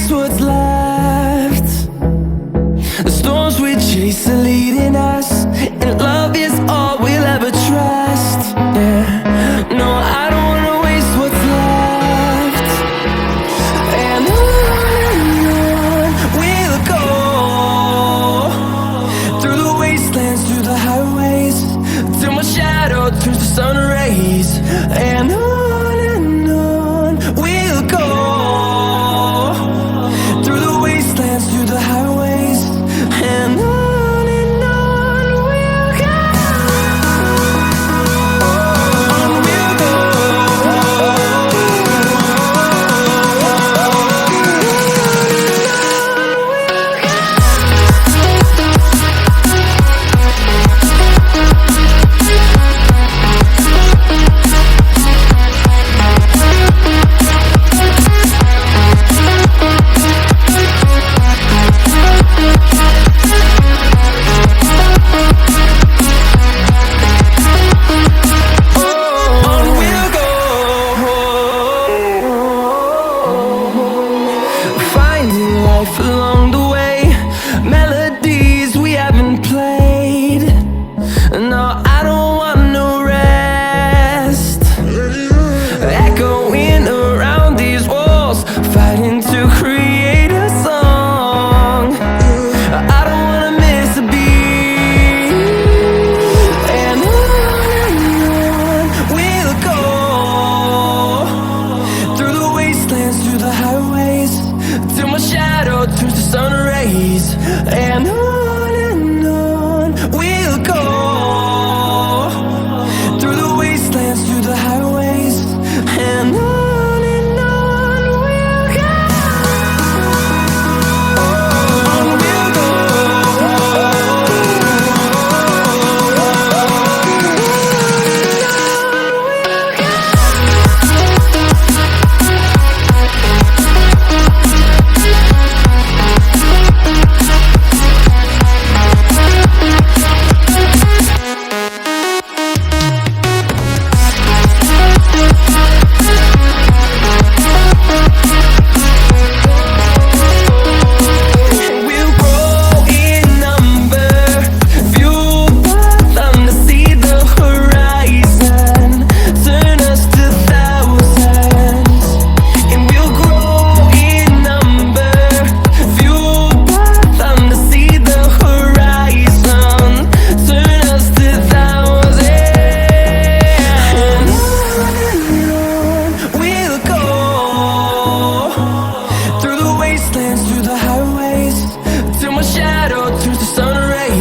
waste what's left. The storms we chase are leading us, and love is all we'll ever trust. Yeah, no, I don't wanna waste what's left. And on we'll go, through the wastelands, through the highways, till my shadow turns to sun rays. And on we'll go, through the wastelands, through the highways, and on we'll go. On we'll go. On we'll go, finding life along the